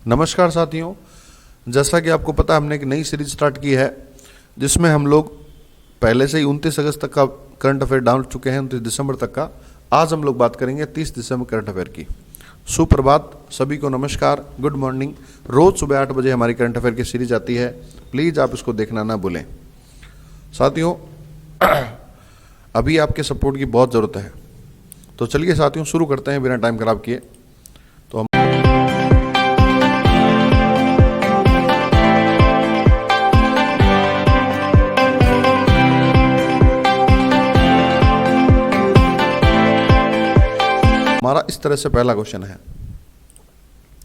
नमस्कार साथियों, जैसा कि आपको पता है हमने एक नई सीरीज स्टार्ट की है जिसमें हम लोग पहले से ही 29 अगस्त तक का करंट अफेयर डाल चुके हैं, 29 दिसंबर तक का। आज हम लोग बात करेंगे 30 दिसंबर करंट अफेयर की। सुप्रभात सभी को, नमस्कार, गुड मॉर्निंग। रोज़ सुबह 8 बजे हमारी करंट अफेयर की सीरीज आती है, प्लीज़ आप इसको देखना ना भूलें। साथियों अभी आपके सपोर्ट की बहुत ज़रूरत है, तो चलिए साथियों शुरू करते हैं बिना टाइम खराब किए। तो हम हमारा इस तरह से पहला क्वेश्चन है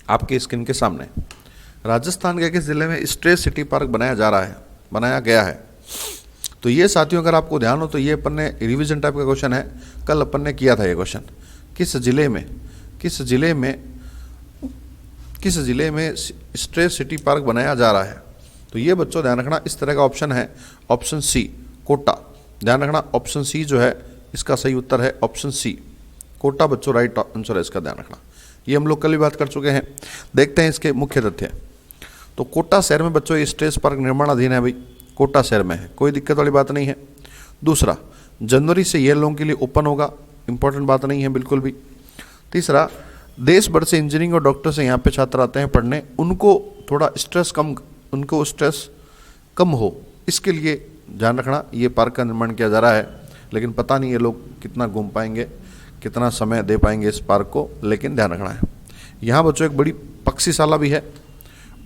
आपके स्क्रीन के सामने। राजस्थान के किस जिले में स्ट्रेस सिटी पार्क बनाया गया है। तो ये साथियों अगर आपको ध्यान हो तो ये अपन ने रिवीजन टाइप का क्वेश्चन है, कल अपन ने किया था ये क्वेश्चन। किस जिले में स्ट्रेस सिटी पार्क बनाया जा रहा है। तो ये बच्चों ध्यान रखना, इस तरह का ऑप्शन है, ऑप्शन सी कोटा। ध्यान रखना ऑप्शन सी जो है इसका सही उत्तर है ऑप्शन सी कोटा। बच्चों राइट आंसर है इसका, ध्यान रखना। ये हम लोग कल भी बात कर चुके हैं। देखते हैं इसके मुख्य तथ्य। तो कोटा शहर में बच्चों ये स्ट्रेस पार्क निर्माणाधीन है भाई, कोटा शहर में है, कोई दिक्कत वाली बात नहीं है। दूसरा, जनवरी से ये लोगों के लिए ओपन होगा, इंपॉर्टेंट बात नहीं है बिल्कुल भी। तीसरा, देश भर से इंजीनियरिंग और डॉक्टर से यहाँ पे छात्र आते हैं पढ़ने, उनको स्ट्रेस कम हो, इसके लिए ध्यान रखना ये पार्क का निर्माण किया जा रहा है। लेकिन पता नहीं ये लोग कितना घूम पाएंगे, कितना समय दे पाएंगे इस पार्क को, लेकिन ध्यान रखना है। यहाँ बच्चों एक बड़ी पक्षीशाला भी है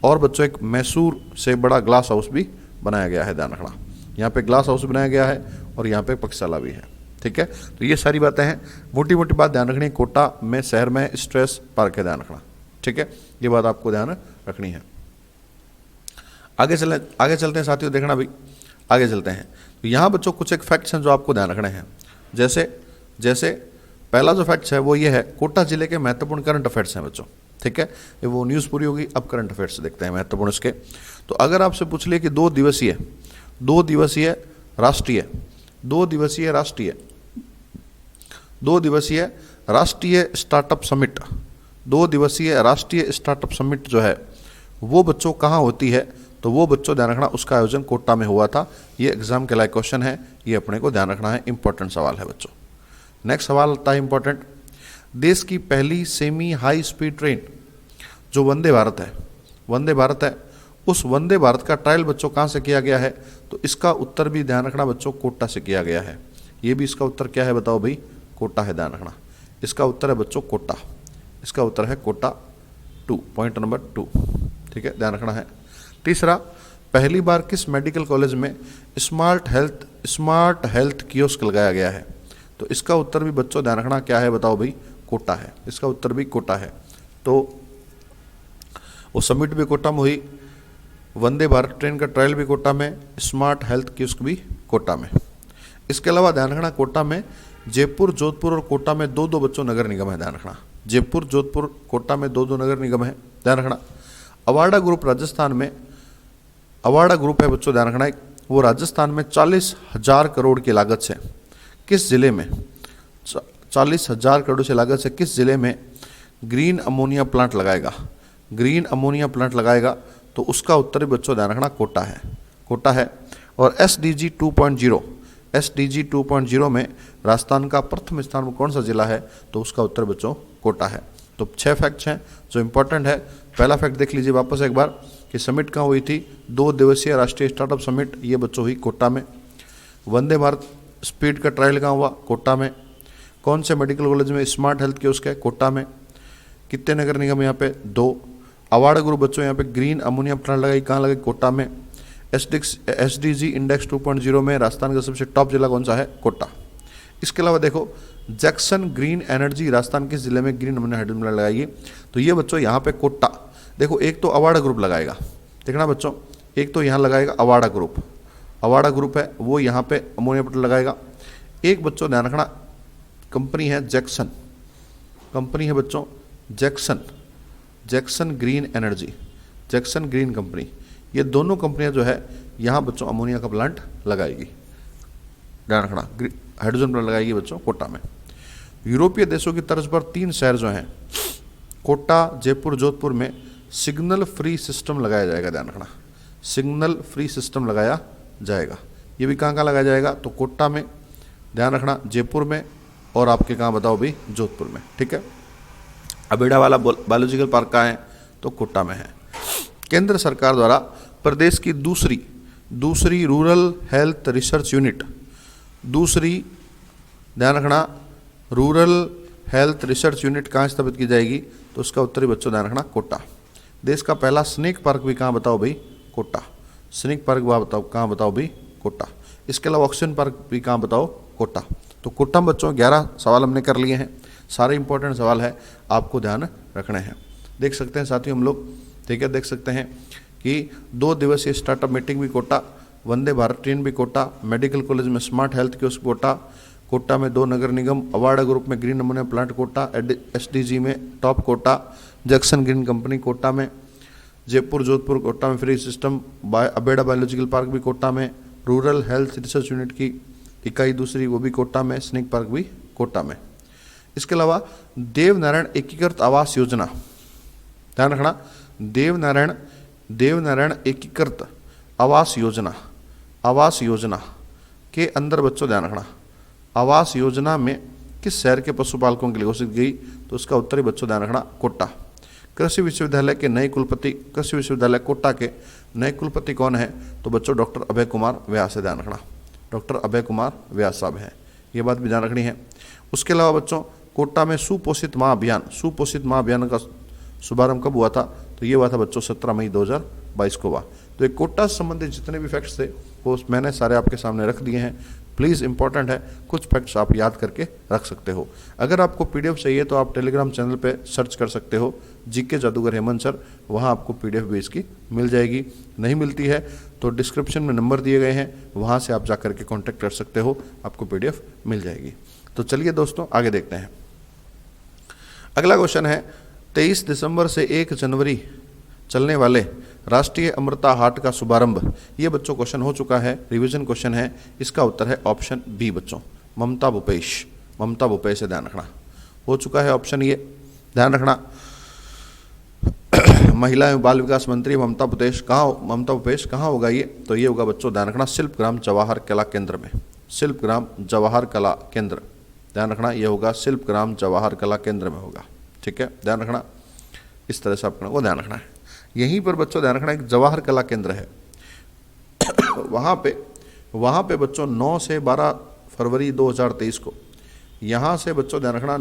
और बच्चों एक मैसूर से बड़ा ग्लास हाउस भी बनाया गया है, ध्यान रखना। यहाँ पे ग्लास हाउस बनाया गया है और यहाँ पे पक्षीशाला भी है, ठीक है। तो ये सारी बातें हैं, मोटी मोटी बात ध्यान रखनी है। कोटा में शहर में स्ट्रेस पार्क है, ध्यान रखना, ठीक है। ये बात आपको ध्यान रखनी है। आगे चलते हैं साथियों, देखना भी आगे चलते हैं। तो यहाँ बच्चों कुछ एक फैक्ट्स हैं जो आपको ध्यान रखने हैं। जैसे पहला जो फैक्ट्स है वो ये है, कोटा जिले के महत्वपूर्ण करंट अफेयर्स हैं बच्चों, ठीक है। ये वो न्यूज़ पूरी होगी, अब करंट अफेयर्स देखते हैं महत्वपूर्ण इसके। तो अगर आपसे पूछ लिया कि दो दिवसीय राष्ट्रीय स्टार्टअप समिट जो है वो बच्चों कहाँ होती है, तो वो बच्चों ध्यान रखना उसका आयोजन कोटा में हुआ था। ये एग्जाम के लायक क्वेश्चन है, ये अपने को ध्यान रखना है, इंपॉर्टेंट सवाल है बच्चों। नेक्स्ट सवाल आता है इंपॉर्टेंट। देश की पहली सेमी हाई स्पीड ट्रेन जो वंदे भारत है, उस वंदे भारत का ट्रायल बच्चों कहाँ से किया गया है। तो इसका उत्तर भी ध्यान रखना बच्चों, कोटा से किया गया है। ये भी इसका उत्तर क्या है बताओ भाई, कोटा है, ध्यान रखना। इसका उत्तर है बच्चों कोटा, इसका उत्तर है कोटा 2, पॉइंट नंबर 2, ठीक है, ध्यान रखना है। तीसरा, पहली बार किस मेडिकल कॉलेज में स्मार्ट हेल्थ कियोस्क लगाया गया है। तो इसका उत्तर भी बच्चों ध्यान रखना क्या है बताओ भाई, कोटा है। इसका उत्तर भी कोटा है। तो वो समिट भी कोटा में हुई, वंदे भारत ट्रेन का ट्रायल भी कोटा में, स्मार्ट हेल्थ कियोस्क भी कोटा में। इसके अलावा ध्यान रखना कोटा में जयपुर, जोधपुर और कोटा में दो बच्चों नगर निगम है, ध्यान रखना। जयपुर, जोधपुर, कोटा में दो नगर निगम है, ध्यान रखना। अवार्डा ग्रुप राजस्थान में, अवार्डा ग्रुप है बच्चों ध्यान रखना, वो राजस्थान में 40,000 करोड़ की लागत से किस जिले में 40,000 करोड़ से लागत से किस जिले में ग्रीन अमोनिया प्लांट लगाएगा। तो उसका उत्तर भी बच्चों ध्यान रखना कोटा है। और SDG 2.0 में राजस्थान का प्रथम स्थान कौन सा जिला है, तो उसका उत्तर बच्चों कोटा है। तो 6 फैक्ट्स हैं जो इंपॉर्टेंट है। पहला फैक्ट देख लीजिए वापस एक बार कि समिट कहाँ हुई थी, 2 दिवसीय राष्ट्रीय स्टार्टअप समिट, ये बच्चों हुई कोटा में। वंदे भारत स्पीड का ट्रायल कहाँ हुआ, कोटा में। कौन से मेडिकल कॉलेज में स्मार्ट हेल्थ कियोस्क है, कोटा में। कितने नगर निगम यहाँ पे, 2। अवार्ड ग्रुप बच्चों यहाँ पे ग्रीन अमोनिया प्लांट लगाई, कहाँ लगाई, कोटा में। SDG इंडेक्स 2.0 में राजस्थान का सबसे टॉप जिला कौन सा है, कोटा। इसके अलावा देखो जैक्सन ग्रीन एनर्जी राजस्थान किस जिले में ग्रीन अमोनिया हाइड्रोजन प्लांट लगाएगी। तो ये बच्चों यहाँ पे कोटा, देखो एक तो अवार्ड ग्रुप लगाएगा, देखना बच्चों, एक तो यहाँ लगाएगा अवार्डा ग्रुप है वो यहाँ पे अमोनिया प्लांट लगाएगा। एक बच्चों ध्यान रखना कंपनी है जैक्सन, कंपनी है बच्चों Jackson green energy, Jackson green company, ये दोनों कंपनियां जो है यहाँ बच्चों अमोनिया का प्लांट लगाएगी, ध्यान रखना। हाइड्रोजन प्लांट लगाएगी बच्चों कोटा में। यूरोपीय देशों की तर्ज पर 3 शहर जो हैं कोटा, जयपुर, जोधपुर में सिग्नल फ्री सिस्टम लगाया जाएगा, ध्यान रखना, सिग्नल फ्री सिस्टम लगाया जाएगा। ये भी कहाँ कहाँ लगाया जाएगा, तो कोटा में, ध्यान रखना, जयपुर में, और आपके कहाँ बताओ भाई, जोधपुर में। ठीक है। अबेड़ा वाला बायोलॉजिकल पार्क कहाँ है, तो कोटा में है। केंद्र सरकार द्वारा प्रदेश की दूसरी रूरल हेल्थ रिसर्च यूनिट, दूसरी, ध्यान रखना, रूरल हेल्थ रिसर्च यूनिट कहाँ स्थापित की जाएगी, तो उसका उत्तरी बच्चों ध्यान रखना, कोटा। देश का पहला स्नेक पार्क भी कहाँ बताओ भाई, कोटा। स्नेक पार्क वहाँ बताओ कहाँ बताओ भाई, कोटा। इसके अलावा ऑक्सीजन पार्क भी कहाँ बताओ, कोटा। तो कोटा में बच्चों 11 सवाल हमने कर लिए हैं, सारे इंपॉर्टेंट सवाल है, आपको ध्यान रखने हैं। देख सकते हैं साथियों हम लोग, ठीक है, देख सकते हैं कि 2 दिवसीय स्टार्टअप मीटिंग भी कोटा, वंदे भारत ट्रेन भी कोटा, मेडिकल कॉलेज में smart health kiosk Kota, Kota में 2 नगर निगम अवार्ड ग्रुप में green ammonia plant Kota, SDG में top Kota, Jackson green company Kota में, जयपुर जोधपुर कोटा में free system, Abheda biological park भी कोटा में, रूरल हेल्थ रिसर्च यूनिट की इकाई दूसरी वो भी कोटा में, स्नेक पार्क भी कोटा में। इसके अलावा देवनारायण एकीकृत आवास योजना, ध्यान रखना, देवनारायण एकीकृत आवास योजना के अंदर बच्चों ध्यान रखना, आवास योजना में किस शहर के पशुपालकों के लिए घोषित गई, तो उसका उत्तरी बच्चों ध्यान रखना, कोटा। कृषि विश्वविद्यालय के नए कुलपति, कृषि विश्वविद्यालय कोटा के नए कुलपति कौन है, तो बच्चों डॉक्टर अभय कुमार व्यास है, ध्यान रखना, डॉक्टर अभय कुमार व्यास साहब हैं, ये बात भी ध्यान रखनी है। उसके अलावा बच्चों कोटा में सुपोषित माँ अभियान का शुभारंभ कब हुआ था, तो ये हुआ था बच्चों 17 मई 2022 को हुआ। तो एक कोटा से संबंधित जितने भी फैक्ट्स थे वो मैंने सारे आपके सामने रख दिए हैं। प्लीज़ इंपॉर्टेंट है, कुछ फैक्ट्स आप याद करके रख सकते हो। अगर आपको PDF चाहिए तो आप टेलीग्राम चैनल पे सर्च कर सकते हो, GK जादूगर हेमंत सर, वहाँ आपको PDF भी इसकी मिल जाएगी। नहीं मिलती है तो डिस्क्रिप्शन में नंबर दिए गए हैं, वहाँ से आप जा करके कॉन्टैक्ट कर सकते हो, आपको PDF मिल जाएगी। तो चलिए दोस्तों आगे देखते हैं। अगला क्वेश्चन है 23 दिसंबर से 1 जनवरी चलने वाले राष्ट्रीय अमृता हाट का शुभारंभ। ये बच्चों क्वेश्चन हो चुका है, रिवीजन क्वेश्चन है। इसका उत्तर है ऑप्शन बी बच्चों, ममता भूपेश से, ध्यान रखना, हो चुका है ऑप्शन ये, ध्यान रखना। महिला एवं बाल विकास मंत्री ममता भूपेश कहाँ होगा ये, तो ये होगा बच्चों ध्यान रखना शिल्पग्राम जवाहर कला केंद्र में, शिल्पग्राम जवाहर कला केंद्र, ध्यान रखना, ये होगा शिल्पग्राम जवाहर कला केंद्र में होगा। ठीक है, ध्यान रखना, इस तरह से आपको वो ध्यान रखना है। यहीं पर बच्चों ध्यान रखना एक जवाहर कला केंद्र है, वहाँ पे बच्चों 9 से 12 फरवरी 2023 को, यहाँ से बच्चों ध्यान रखना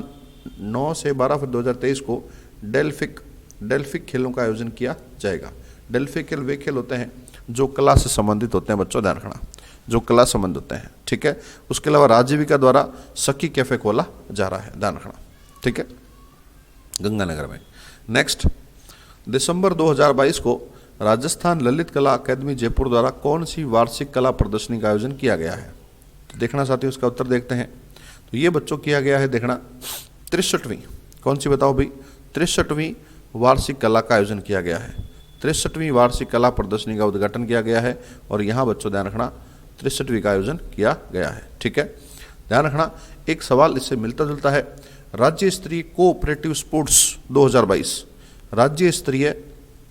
9 से 12 फरवरी 2023 को डेल्फिक खेलों का आयोजन किया जाएगा। डेल्फिक खेल वे खेल होते हैं जो कला से संबंधित होते हैं बच्चों, ध्यान रखना, जो कला संबंध होते हैं। ठीक है, उसके अलावा राजीविका द्वारा सखी कैफे खोला जा रहा है, ध्यान रखना। ठीक है, गंगानगर में। नेक्स्ट, दिसंबर 2022 को राजस्थान ललित कला अकादमी जयपुर द्वारा कौन सी वार्षिक कला प्रदर्शनी का आयोजन किया गया है, तो देखना साथियों उसका उत्तर देखते हैं। तो ये बच्चों किया गया है, देखना 63वीं, कौन सी बताओ भाई, 63वीं वार्षिक कला का आयोजन किया गया है। 63वीं वार्षिक कला प्रदर्शनी का उद्घाटन किया गया है और यहाँ बच्चों ध्यान रखना 63वीं का आयोजन किया गया है। ठीक है, ध्यान रखना, एक सवाल इससे मिलता जुलता है, राज्य स्तरीय कोऑपरेटिव स्पोर्ट्स 2022, राज्य स्तरीय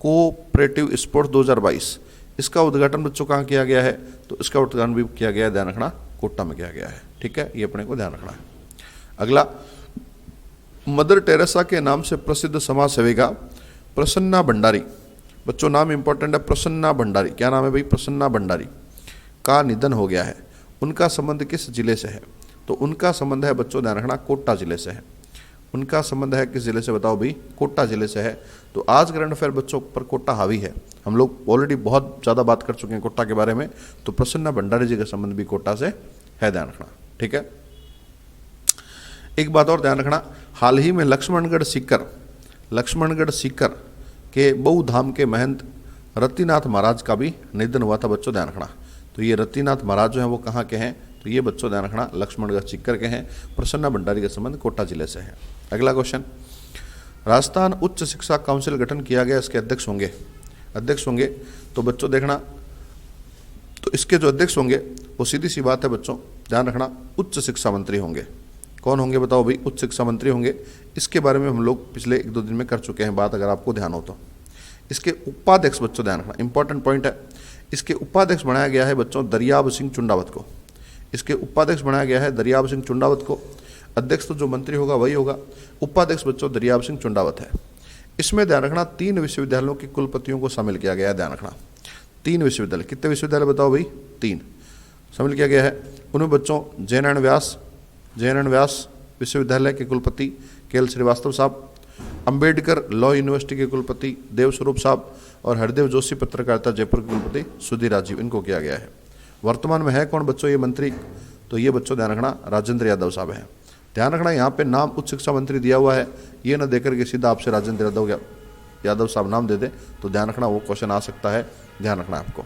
कोऑपरेटिव स्पोर्ट्स 2022, इसका उद्घाटन बच्चों कहाँ किया गया है, तो इसका उद्घाटन भी किया गया है, ध्यान रखना, कोटा में किया गया है। ठीक है, ये अपने को ध्यान रखना है। अगला, मदर टेरेसा के नाम से प्रसिद्ध समाज सेविका प्रसन्ना भंडारी, बच्चों नाम इंपॉर्टेंट है, प्रसन्ना भंडारी, क्या नाम है भाई, प्रसन्ना भंडारी का निधन हो गया है। उनका संबंध किस जिले से है, तो उनका संबंध है बच्चों ध्यान रखना कोटा जिले से है। उनका संबंध है किस जिले से बताओ भाई, कोटा जिले से है। तो आज करंट अफेयर बच्चों पर कोटा हावी है, हम लोग ऑलरेडी बहुत ज़्यादा बात कर चुके हैं कोटा के बारे में, तो प्रसन्ना भंडारी जी का संबंध भी कोटा से है, ध्यान रखना। ठीक है, एक बात और ध्यान रखना, हाल ही में लक्ष्मणगढ़ सीकर के बहुधाम के महंत रतिनाथ महाराज का भी निधन हुआ था बच्चों, ध्यान रखना। तो ये रतिनाथ महाराज जो हैं वो कहाँ के हैं, तो ये बच्चों ध्यान रखना लक्ष्मणगढ़ सीकर के हैं। प्रसन्ना भंडारी का संबंध कोटा जिले से है। अगला क्वेश्चन, राजस्थान उच्च शिक्षा काउंसिल गठन किया गया, इसके अध्यक्ष होंगे तो बच्चों देखना, तो इसके जो अध्यक्ष होंगे वो सीधी सी बात है बच्चों, ध्यान रखना उच्च शिक्षा मंत्री होंगे। कौन होंगे बताओ भाई, उच्च शिक्षा मंत्री होंगे। इसके बारे में हम लोग पिछले 1-2 दिन में कर चुके हैं बात, अगर आपको ध्यान हो तो। इसके उपाध्यक्ष बच्चों ध्यान रखना, इंपॉर्टेंट पॉइंट है, इसके उपाध्यक्ष बनाया गया है बच्चों दरियाब सिंह चुंडावत को। इसके उपाध्यक्ष बनाया गया है दरियाब सिंह चुंडावत को। अध्यक्ष तो जो मंत्री होगा वही होगा, उपाध्यक्ष बच्चों दरियाब सिंह चुंडावत है। इसमें ध्यान रखना 3 विश्वविद्यालयों के कुलपतियों को शामिल किया गया है। ध्यान रखना 3 विश्वविद्यालय, कितने विश्वविद्यालय बताओ भाई? 3 शामिल किया गया है। उनमें बच्चों जयनारायण व्यास विश्वविद्यालय के कुलपति केएल श्रीवास्तव साहब, अंबेडकर लॉ यूनिवर्सिटी के कुलपति देवस्वरूप साहब और हरदेव जोशी पत्रकारिता जयपुर के कुलपति सुधीर राजीव, इनको किया गया है। वर्तमान में है कौन बच्चों ये मंत्री? तो ये बच्चों ध्यान रखना राजेंद्र यादव साहब हैं। ध्यान रखना यहाँ पे नाम उच्च शिक्षा मंत्री दिया हुआ है, ये ना देकर के सीधा आपसे राजेंद्र यादव साहब नाम दे दे तो ध्यान रखना वो क्वेश्चन आ सकता है, ध्यान रखना आपको,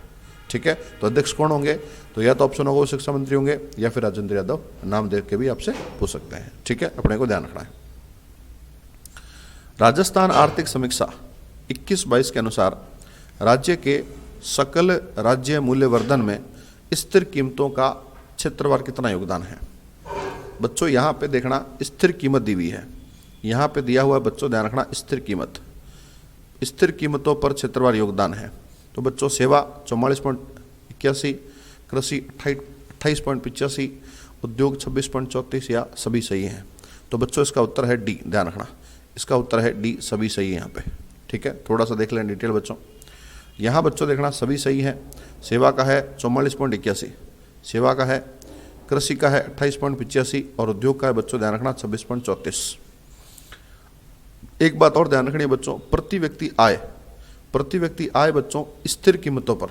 ठीक है। तो अध्यक्ष कौन होंगे? तो या तो ऑप्शन होगा शिक्षा मंत्री होंगे या फिर राजेंद्र यादव नाम दे के भी आपसे पूछ सकते हैं, ठीक है, अपने को ध्यान रखना है। राजस्थान आर्थिक समीक्षा 21-22 के अनुसार राज्य के सकल राज्य मूल्यवर्धन में स्थिर कीमतों का क्षेत्रवार कितना योगदान है? बच्चों यहाँ पे देखना स्थिर कीमत दी हुई है, यहाँ पे दिया हुआ है बच्चों ध्यान रखना स्थिर कीमतों पर क्षेत्रवार योगदान है। तो बच्चों सेवा 44.81, कृषि 28.85, उद्योग 26.34 या सभी सही हैं। तो बच्चों इसका उत्तर है डी, ध्यान रखना इसका उत्तर है डी, सभी सही है यहाँ पे, ठीक है। थोड़ा सा देख लें डिटेल बच्चों, यहाँ बच्चों देखना सभी सही है। सेवा का है 44.81, सेवा का है, कृषि का है 28.85 और उद्योग का है बच्चों ध्यान रखना 26.34। एक बात और ध्यान रखनी है बच्चों, प्रति व्यक्ति आय बच्चों स्थिर कीमतों पर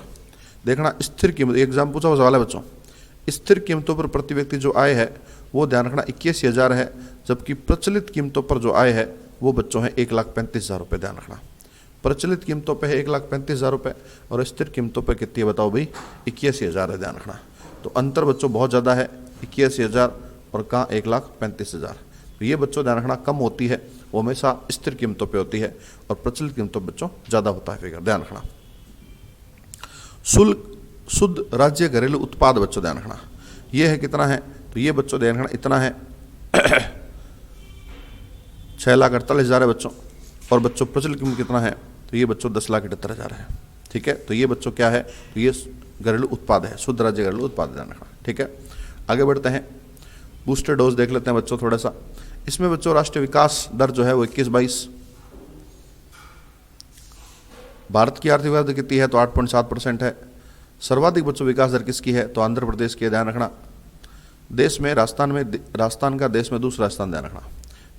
देखना, स्थिर कीमत एग्जाम पूछा हुआ सवाल है बच्चों, स्थिर कीमतों पर प्रति व्यक्ति जो आय है वो ध्यान रखना 81,000 है, जबकि प्रचलित कीमतों पर जो आय है वो बच्चों है 1,35,000 रुपये। ध्यान रखना प्रचलित कीमतों पे है 1,35,000 रुपये और स्थिर कीमतों पे कितनी है बताओ भाई? 81,000 है, ध्यान रखना। तो अंतर बच्चों बहुत ज़्यादा है, 81,000 और कहाँ 1,35,000। तो ये बच्चों ध्यान रखना कम होती है, वो हमेशा स्थिर कीमतों पे होती है और प्रचलित कीमतों पे बच्चों ज़्यादा होता है फिगर, ध्यान रखना। शुद्ध राज्य घरेलू उत्पाद बच्चों ध्यान रखना ये है कितना है? तो ये बच्चों ध्यान रखना इतना है 6,48,000 है बच्चों, और बच्चों प्रचलित कीमत कितना है? तो ये बच्चों 10,78,000 है, ठीक है। तो ये बच्चों क्या है? तो ये घरेलू उत्पाद है, शुद्ध राज्य घरेलू उत्पाद, ध्यान रखना, ठीक है। आगे बढ़ते हैं, बूस्टर डोज देख लेते हैं बच्चों थोड़ा सा। इसमें बच्चों राष्ट्रीय विकास दर जो है वो 21-22, भारत की आर्थिक वृद्धि कितनी है? तो 8.7% है। सर्वाधिक बच्चों विकास दर किसकी है? तो आंध्र प्रदेश की है, ध्यान रखना। देश में राजस्थान का देश में दूसरा स्थान, ध्यान रखना।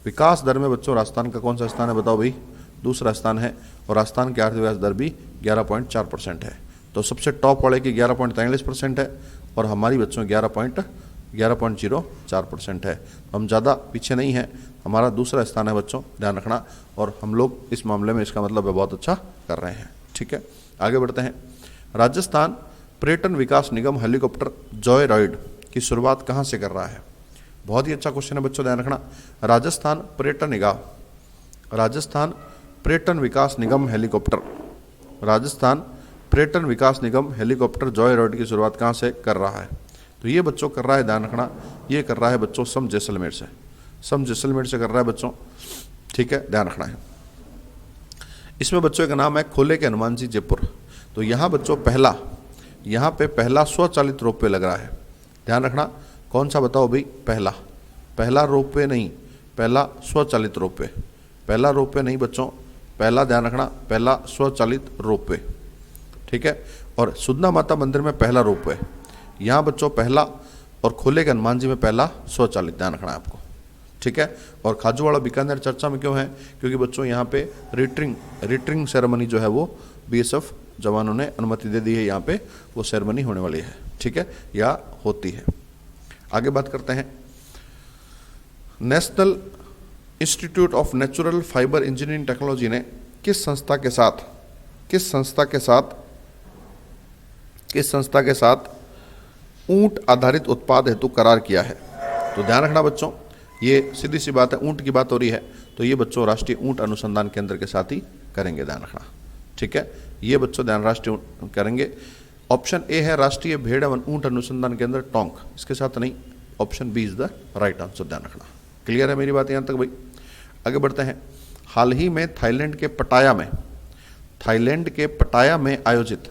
विकास दर में बच्चों राजस्थान का कौन सा स्थान है बताओ भाई? दूसरा स्थान है, और राजस्थान की आर्थिक विकास दर भी 11.4% है। तो सबसे टॉप वाले की 11.43% है और हमारी बच्चों 11.04% है। हम ज़्यादा पीछे नहीं है, हमारा दूसरा स्थान है बच्चों, ध्यान रखना। और हम लोग इस मामले में इसका मतलब है बहुत अच्छा कर रहे हैं, ठीक है। आगे बढ़ते हैं, राजस्थान पर्यटन विकास निगम हेलीकॉप्टर जॉय राइड की शुरुआत कहाँ से कर रहा है? बहुत ही अच्छा क्वेश्चन है बच्चों, ध्यान रखना। राजस्थान पर्यटन विकास निगम हेलीकॉप्टर जॉय राइड की शुरुआत कहाँ से कर रहा है? तो ये बच्चों कर रहा है, ध्यान रखना, ये कर रहा है बच्चों सम जैसलमेर से कर रहा है बच्चों, ठीक है, ध्यान रखना है। इसमें बच्चों का नाम है खोले के हनुमान जी जयपुर। तो यहाँ बच्चों यहाँ पे पहला स्वचालित रोपवे लग रहा है, ध्यान रखना। कौन सा बताओ भाई? पहला रोपवे नहीं, पहला स्वचालित रोपवे, पहला रोपवे नहीं बच्चों, पहला ध्यान रखना, पहला स्वचालित रोपवे, ठीक है। और सुधना माता मंदिर में पहला रोपवे, यहाँ बच्चों पहला, और खोले के हनुमान जी में पहला स्वचालित, ध्यान रखना है आपको, ठीक है। और खाजूवाड़ा बीकानेर चर्चा में क्यों है? क्योंकि बच्चों यहाँ पे रिटरिंग सेरेमनी जो है वो बीएसएफ जवानों ने अनुमति दे दी है, यहाँ पे वो सेरेमनी होने वाली है, ठीक है, या होती है। आगे बात करते हैं, national institute of natural fibre engineering technology ने किस संस्था के साथ ऊंट आधारित उत्पाद हेतु करार किया है? तो ध्यान रखना बच्चों, ये सीधी सी बात है, ऊंट की बात हो रही है, तो ये बच्चों राष्ट्रीय ऊंट अनुसंधान केंद्र के साथ ही करेंगे, ध्यान रखना, ठीक है। ये बच्चों ध्यान राष्ट्रीय करेंगे। ऑप्शन ए है राष्ट्रीय भेड़ एवं ऊंट अनुसंधान केंद्र टोंक, इसके साथ नहीं, option B is the right answer, ध्यान रखना। क्लियर है मेरी बात यहाँ तक भाई? आगे बढ़ते हैं, हाल ही में थाईलैंड के पटाया थाईलैंड के पटाया में आयोजित,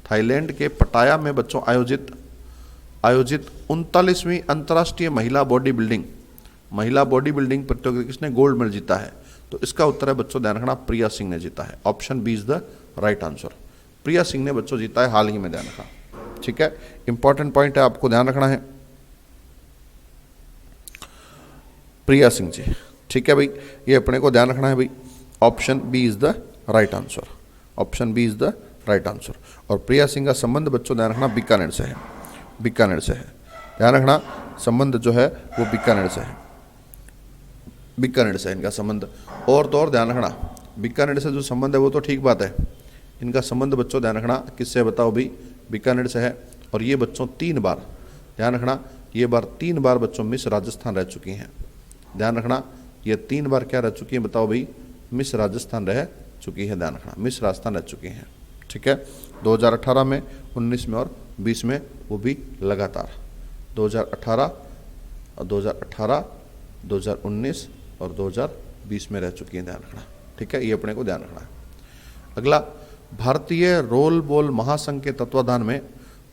थाईलैंड के पटाया में बच्चों आयोजित 39वीं अंतर्राष्ट्रीय महिला बॉडी बिल्डिंग प्रतियोगिता किसने गोल्ड मेडल जीता है? तो इसका उत्तर है बच्चों ध्यान रखना प्रिया सिंह ने जीता है। Option B is the right answer. Priya Singh ने बच्चों जीता है हाल ही में, ध्यान रखना। ठीक है, इंपॉर्टेंट पॉइंट है, आपको ध्यान रखना है। प्रिया सिंह जी, ठीक है भाई, ये अपने को ध्यान रखना है भाई। Option B is the right answer. Option B is the right answer. और प्रिया सिंह का संबंध बच्चों ध्यान रखना बीकानेर से है, बीकानेर से है। ध्यान रखना संबंध जो है वो बीकानेर से है, बीकानेर से इनका संबंध। और तो और ध्यान रखना बीकानेर से जो संबंध है वो तो ठीक बात है, इनका संबंध बच्चों ध्यान रखना किससे बताओ भी? बीकानेर से है। और ये बच्चों 3 बार, ध्यान रखना, ये बार 3 बार बच्चों मिस राजस्थान रह चुकी हैं। ध्यान रखना ये 3 बार क्या रह चुकी हैं बताओ भाई? मिस राजस्थान रह चुकी है। ध्यान रखना मिस राजस्थान रह चुकी हैं। ठीक है, 2018 में, 19 में और 20 में, वो भी लगातार 2018, 2019 और 2020 में रह चुकी हैं। ध्यान रखना, ठीक है, ये अपने को ध्यान रखना है। अगला, भारतीय रोल बॉल महासंघ के तत्वाधान में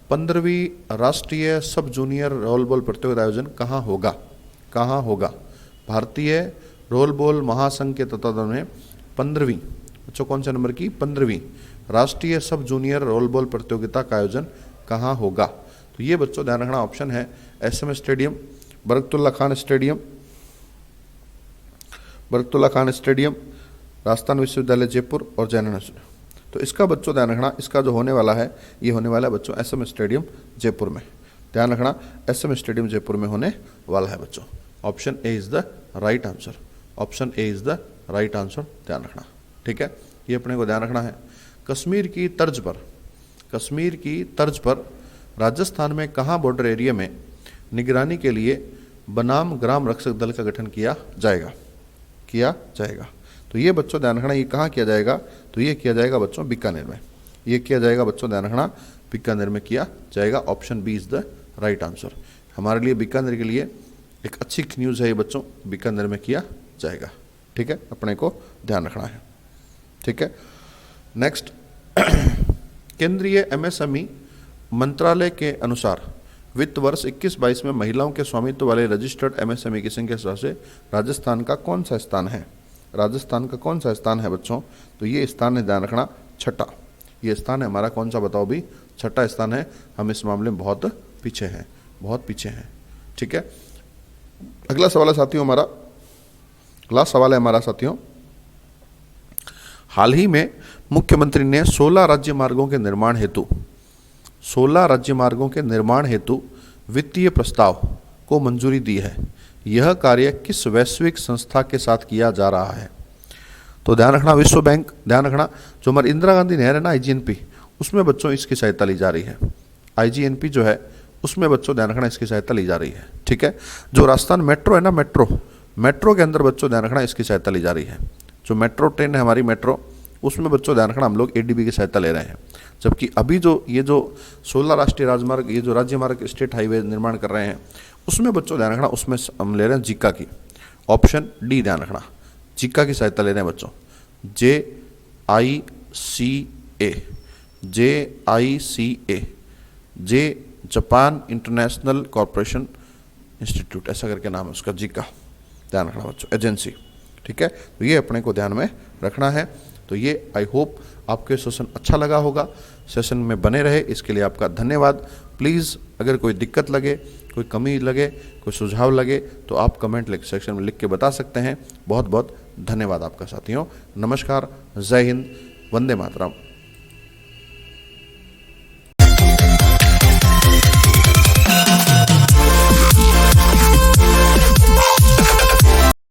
15वीं राष्ट्रीय सब जूनियर रोल बॉल प्रतियोगिता आयोजन कहाँ होगा? कहाँ होगा? भारतीय रोल बॉल महासंघ के तत्वाधान में 15वीं, बच्चों कौन से नंबर की? 15वीं राष्ट्रीय सब जूनियर रोल बॉल प्रतियोगिता का आयोजन कहाँ होगा? तो ये बच्चों ध्यान रखना ऑप्शन है SM stadium, Barkatullah Khan stadium, Barkatullah Khan stadium, Rajasthan विश्वविद्यालय जयपुर और जैन यूनिवर्सिटी। तो इसका बच्चों ध्यान रखना, इसका जो होने वाला है ये होने वाला है बच्चों एसएम स्टेडियम जयपुर में। ध्यान रखना एसएम स्टेडियम जयपुर में होने वाला है बच्चों। Option A is the right answer. Option A is the right answer, ध्यान रखना। ठीक है, ये अपने को ध्यान रखना है। कश्मीर की तर्ज पर राजस्थान में कहाँ बॉर्डर एरिया में निगरानी के लिए बनाम ग्राम रक्षक दल का गठन किया जाएगा? तो ये बच्चों ध्यान रखना, ये कहाँ किया जाएगा? तो ये किया जाएगा बच्चों बीकानेर में। ये किया जाएगा बच्चों ध्यान रखना बीकानेर में किया जाएगा। Option B is the right answer. हमारे लिए बीकानेर के लिए एक अच्छी न्यूज़ है ये बच्चों, बीकानेर में किया जाएगा। ठीक है, अपने को ध्यान रखना है। ठीक है, नेक्स्ट, केंद्रीय एमएसएमई मंत्रालय के अनुसार वित्त वर्ष 21-22 में महिलाओं के स्वामित्व वाले रजिस्टर्ड एमएसएमई की संख्या के हिसाब से राजस्थान का कौन सा स्थान है? राजस्थान का कौन सा स्थान है बच्चों? तो ये स्थान है, ध्यान रखना, छठा। ये स्थान है हमारा कौन सा बताओ भी? छठा स्थान है। हम इस मामले में बहुत पीछे हैं, बहुत पीछे हैं। ठीक है, अगला सवाल है साथियों हमारा, अगला सवाल है हमारा साथियों, हाल ही में मुख्यमंत्री ने 16 राज्य मार्गों के निर्माण हेतु वित्तीय प्रस्ताव को मंजूरी दी है। यह कार्य किस वैश्विक संस्था के साथ किया जा रहा है? तो ध्यान रखना विश्व बैंक। ध्यान रखना जो हमारी इंदिरा गांधी नहर है ना, आईजीएनपी, उसमें बच्चों इसकी सहायता ली जा रही है। आईजीएनपी जो है उसमें बच्चों ध्यान रखना इसकी सहायता ली जा रही है। ठीक है, जो राजस्थान मेट्रो है ना, मेट्रो के अंदर बच्चों ध्यान रखना इसकी सहायता ली जा रही है। जो मेट्रो ट्रेन है हमारी मेट्रो, उसमें बच्चों ध्यान रखना हम लोग एडीबी की सहायता ले रहे हैं। जबकि अभी ये जो 16 राष्ट्रीय राजमार्ग, ये जो राज्य मार्ग स्टेट हाईवे निर्माण कर रहे हैं, उसमें बच्चों ध्यान रखना उसमें हम ले रहे हैं जीका की। ऑप्शन डी ध्यान रखना, जीका की सहायता ले रहे हैं बच्चों। JICA, जे जापान इंटरनेशनल कॉरपोरेशन इंस्टीट्यूट, ऐसा करके नाम है उसका, जीका। ध्यान रखना बच्चों, एजेंसी। ठीक है, तो ये अपने को ध्यान में रखना है। तो ये आई होप आपके सेशन अच्छा लगा होगा, सेशन में बने रहे, इसके लिए आपका धन्यवाद। प्लीज़ अगर कोई दिक्कत लगे, कोई कमी लगे, कोई सुझाव लगे तो आप कमेंट सेक्शन में लिख के बता सकते हैं। बहुत बहुत धन्यवाद आपका साथियों। नमस्कार, जय हिंद, वंदे मातरम।